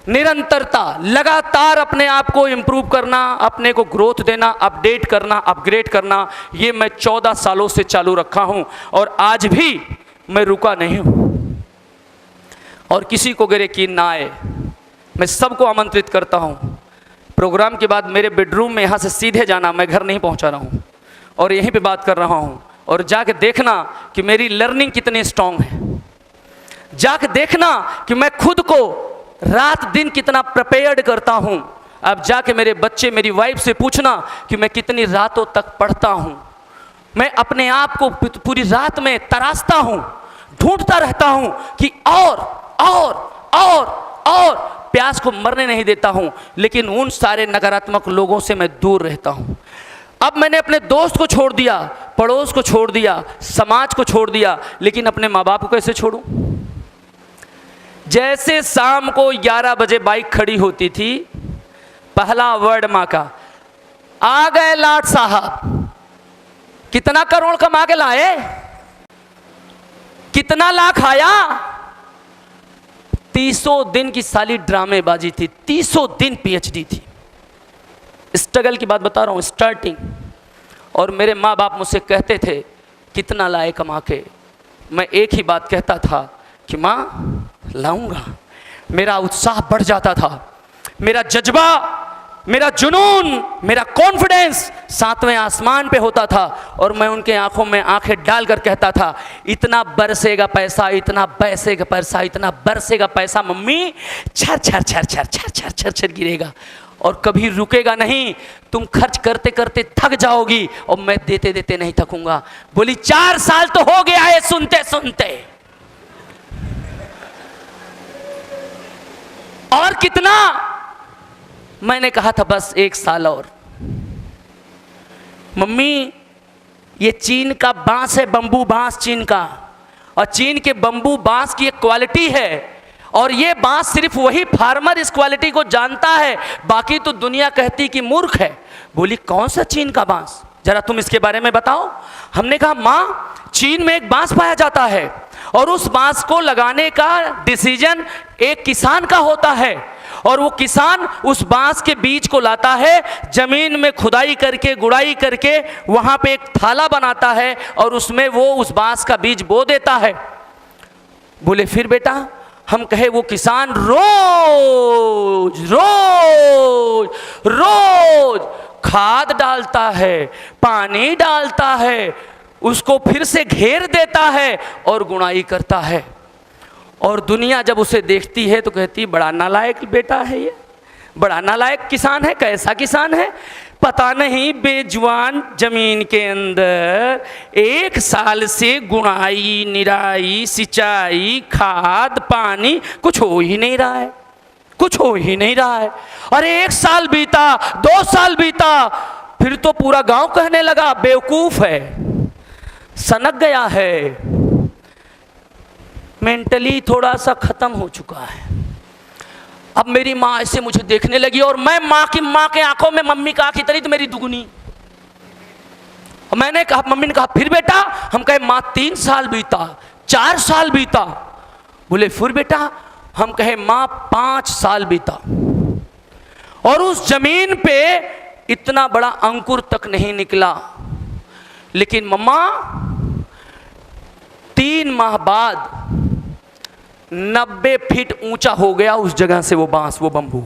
निरंतरता, लगातार अपने आप को इम्प्रूव करना, अपने को ग्रोथ देना, अपडेट करना, अपग्रेड करना, ये मैं 14 सालों से चालू रखा हूं और आज भी मैं रुका नहीं हूं। और किसी को अगर यकीन ना आए, मैं सबको आमंत्रित करता हूं, प्रोग्राम के बाद मेरे बेडरूम में यहाँ से सीधे जाना, मैं घर नहीं पहुँचा रहा हूँ और यहीं पे बात कर रहा हूँ, और जाके देखना कि मेरी लर्निंग कितनी स्ट्रांग है। जाके देखना कि मैं खुद को रात दिन कितना प्रिपेयर्ड करता हूं। अब जाके मेरे बच्चे, मेरी वाइफ से पूछना कि मैं कितनी रातों तक पढ़ता हूं। मैं अपने आप को पूरी रात में तराशता हूं, ढूंढता रहता हूं कि और प्यास को मरने नहीं देता हूं। लेकिन उन सारे नकारात्मक लोगों से मैं दूर रहता हूं। अब मैंने अपने दोस्त को छोड़ दिया, पड़ोस को छोड़ दिया, समाज को छोड़ दिया, लेकिन अपने माँ बाप को कैसे छोड़ूं? जैसे शाम को 11 बजे बाइक खड़ी होती थी, पहला वर्ड माँ का, आ गए लाट साहब। कितना करोड़ कमा के लाए, कितना लाख आया? 300 दिन की साली ड्रामेबाजी थी, 300 दिन पीएचडी थी। स्ट्रगल की बात बता रहा हूं, स्टार्टिंग। और मेरे माँ बाप मुझसे कहते थे कितना लाए कमा के, मैं एक ही बात कहता था कि माँ लाऊंगा। मेरा उत्साह बढ़ जाता था, मेरा जज्बा, मेरा जुनून, मेरा कॉन्फिडेंस 7वें आसमान पे होता था। और मैं उनके आंखों में आंखें डालकर कहता था, इतना बरसेगा पैसा, इतना बरसेगा पैसा, इतना बरसेगा पैसा मम्मी, छर छर छर छर छर छर छर छर गिरेगा और कभी रुकेगा नहीं। तुम खर्च करते करते थक जाओगी और मैं देते देते नहीं थकूंगा। बोली 4 साल तो हो गया है सुनते सुनते, और कितना? मैंने कहा था बस 1 साल और। मम्मी, ये चीन का बांस है, बंबू बांस चीन का, और चीन के बंबू बांस की एक क्वालिटी है, और ये बांस सिर्फ वही फार्मर इस क्वालिटी को जानता है, बाकी तो दुनिया कहती कि मूर्ख है। बोली कौन सा चीन का बांस, जरा तुम इसके बारे में बताओ। हमने कहा माँ, चीन में एक बांस पाया जाता है और उस बांस को लगाने का डिसीजन एक किसान का होता है, और वो किसान उस बांस के बीज को लाता है, जमीन में खुदाई करके, गुड़ाई करके वहां पे एक थाला बनाता है और उसमें वो उस बांस का बीज बो देता है। बोले फिर बेटा? हम कहे वो किसान रोज रोज रोज खाद डालता है, पानी डालता है, उसको फिर से घेर देता है और गुणाई करता है। और दुनिया जब उसे देखती है तो कहती बड़ा नालायक बेटा है ये, बड़ा नालायक किसान है। कैसा किसान है? पता नहीं बेजुबान जमीन के अंदर 1 साल से गुणाई, निराई, सिंचाई, खाद, पानी कुछ हो ही नहीं रहा है, कुछ हो ही नहीं रहा है। अरे 1 साल बीता, 2 साल बीता, फिर तो पूरा गांव कहने लगा बेवकूफ है, सनक गया है, मेंटली थोड़ा सा खत्म हो चुका है। अब मेरी माँ ऐसे मुझे देखने लगी और मैं माँ के आंखों में मम्मी का आंख इतनी तो मेरी दुगनी। और मैंने कहा, मम्मी ने कहा फिर बेटा? हम कहे माँ 3 साल बीता, 4 साल बीता। बोले फिर बेटा? हम कहे माँ 5 साल बीता, और उस जमीन पे इतना बड़ा अंकुर तक नहीं निकला। लेकिन मम्मा 3 माह बाद 90 फीट ऊंचा हो गया उस जगह से वो बांस, वो बंबू,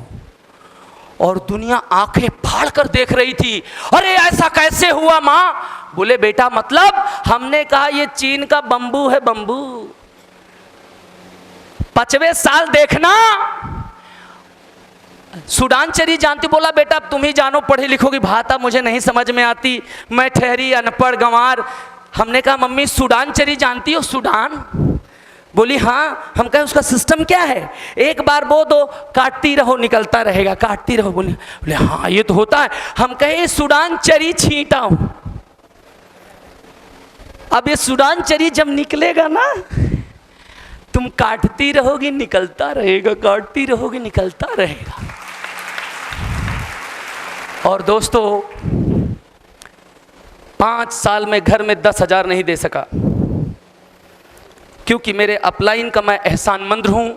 और दुनिया आंखें फाड़ कर देख रही थी। अरे ऐसा कैसे हुआ माँ? बोले बेटा मतलब? हमने कहा ये चीन का बंबू है, बंबू। 5वें साल देखना सूडान चरी जानती? बोला बेटा तुम ही जानो, पढ़े लिखोगी भाषा मुझे नहीं समझ में आती, मैं ठहरी अनपढ़ गंवार। हमने कहा मम्मी सूडान चरी जानती हो? सूडान? बोली हाँ। हम कहे उसका सिस्टम क्या है? एक बार बो दो, काटती रहो निकलता रहेगा, काटती रहो। बोले हाँ ये तो होता है। हम कहे सूडान चरी छींटा हूं। अब ये सूडान चरी जब निकलेगा ना, तुम काटती रहोगी निकलता रहेगा, काटती रहोगी निकलता रहेगा। और दोस्तों 5 साल में घर में 10,000 नहीं दे सका, क्योंकि मेरे अपलाइन का मैं एहसानमंद हूँ।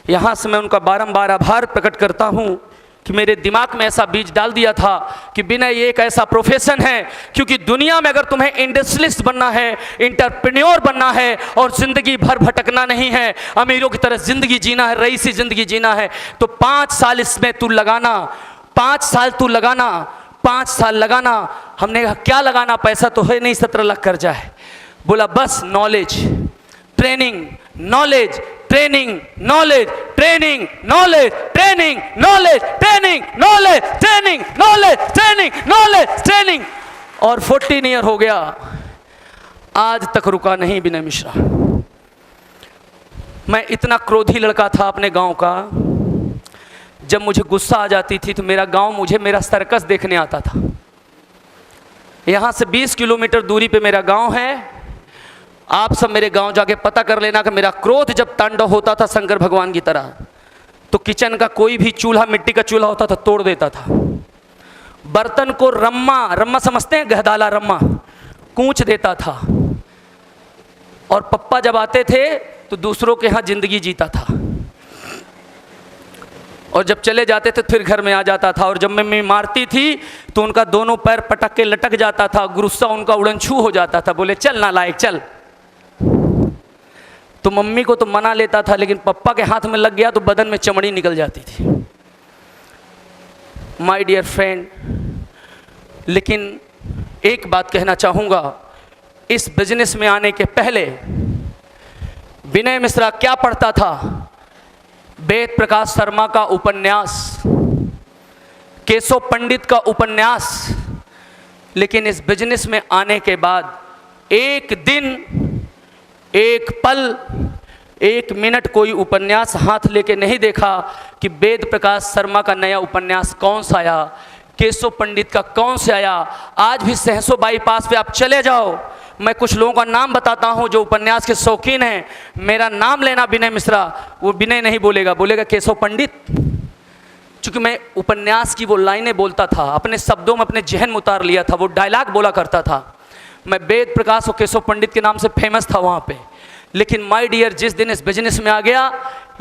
यहाँ से मैं उनका बारंबार आभार प्रकट करता हूँ कि मेरे दिमाग में ऐसा बीज डाल दिया था कि विनय ये एक ऐसा प्रोफेशन है, क्योंकि दुनिया में अगर तुम्हें इंडस्ट्रियलिस्ट बनना है, इंटरप्रेन्योर बनना है और ज़िंदगी भर भटकना नहीं है, अमीरों की तरह ज़िंदगी जीना है, रईसी ज़िंदगी जीना है, तो 5 साल इसमें तू लगाना, 5 साल तू लगाना, 5 साल लगाना। हमने कहा क्या लगाना, पैसा तो है नहीं, 17 लाख कर्जा है। बोला बस knowledge, training, knowledge, training, knowledge, training, knowledge, training, knowledge, training, knowledge, training, knowledge, training, knowledge, training. और 14 ईयर हो गया, आज तक रुका नहीं विनय मिश्रा। मैं इतना क्रोधी लड़का था अपने गांव का, जब मुझे गुस्सा आ जाती थी तो मेरा गांव मुझे मेरा सर्कस देखने आता था। यहाँ से 20 किलोमीटर दूरी पे मेरा गांव है। आप सब मेरे गांव जाके पता कर लेना कि मेरा क्रोध जब तांडव होता था शंकर भगवान की तरह, तो किचन का कोई भी चूल्हा, मिट्टी का चूल्हा होता था, तोड़ देता था। बर्तन को रम्मा, रम्मा समझते हैं, गहदाला रम्मा, कूच देता था। और पप्पा जब आते थे तो दूसरों के यहाँ जिंदगी जीता था, और जब चले जाते थे फिर घर में आ जाता था। और जब मम्मी मारती थी तो उनका दोनों पैर पटक के लटक जाता था, गुस्सा उनका उड़नछू हो जाता था। बोले चल ना लायक चल। तो मम्मी को तो मना लेता था, लेकिन पप्पा के हाथ में लग गया तो बदन में चमड़ी निकल जाती थी। माय डियर फ्रेंड, लेकिन एक बात कहना चाहूँगा, इस बिजनेस में आने के पहले विनय मिश्रा क्या पढ़ता था? वेद प्रकाश शर्मा का उपन्यास, केशव पंडित का उपन्यास। लेकिन इस बिजनेस में आने के बाद एक दिन, एक पल, एक मिनट कोई उपन्यास हाथ लेके नहीं देखा कि वेद प्रकाश शर्मा का नया उपन्यास कौन सा आया, केशव पंडित का कौन सा आया। आज भी सहसो बाईपास पे आप चले जाओ, मैं कुछ लोगों का नाम बताता हूं जो उपन्यास के शौकीन हैं। मेरा नाम लेना विनय मिश्रा, वो विनय नहीं बोलेगा, बोलेगा केशव पंडित। चूँकि मैं उपन्यास की वो लाइनें बोलता था, अपने शब्दों में अपने जहन में उतार लिया था, वो डायलॉग बोला करता था। मैं वेद प्रकाश और केशव पंडित के नाम से फेमस था वहाँ पे। लेकिन माय डियर, जिस दिन इस बिजनेस में आ गया,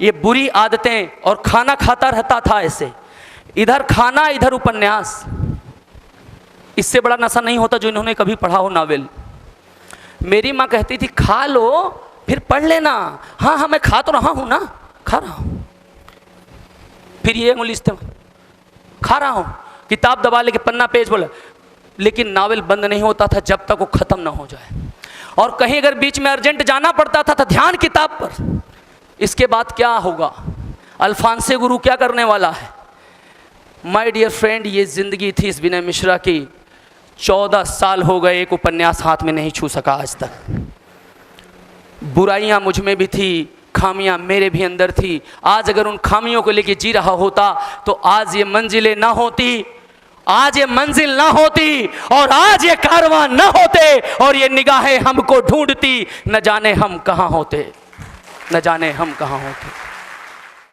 ये बुरी आदतें, और खाना खाता रहता था ऐसे, इधर खाना इधर उपन्यास। इससे बड़ा नशा नहीं होता जो इन्होंने कभी पढ़ा हो नावल। मेरी माँ कहती थी खा लो फिर पढ़ लेना। हाँ हाँ मैं खा तो रहा हूँ ना, खा रहा हूँ। फिर ये उंगली इस्तेमाल, खा रहा हूँ, किताब दबा लेके पन्ना पेज बोला। लेकिन नावल बंद नहीं होता था जब तक वो ख़त्म ना हो जाए। और कहीं अगर बीच में अर्जेंट जाना पड़ता था तो ध्यान किताब पर। इसके बाद क्या होगा, अल्फांसे गुरु क्या करने वाला है। माय डियर फ्रेंड, ये ज़िंदगी थी इस विनय मिश्रा की। 14 साल हो गए, एक उपन्यास हाथ में नहीं छू सका आज तक। बुराइयां मुझ में भी थी, खामियां मेरे भी अंदर थी। आज अगर उन खामियों को लेके जी रहा होता तो आज ये मंजिलें ना होती, आज ये मंजिल ना होती, और आज ये कारवां ना होते, और ये निगाहें हमको ढूंढती। न जाने हम कहाँ होते, न जाने हम कहाँ होते।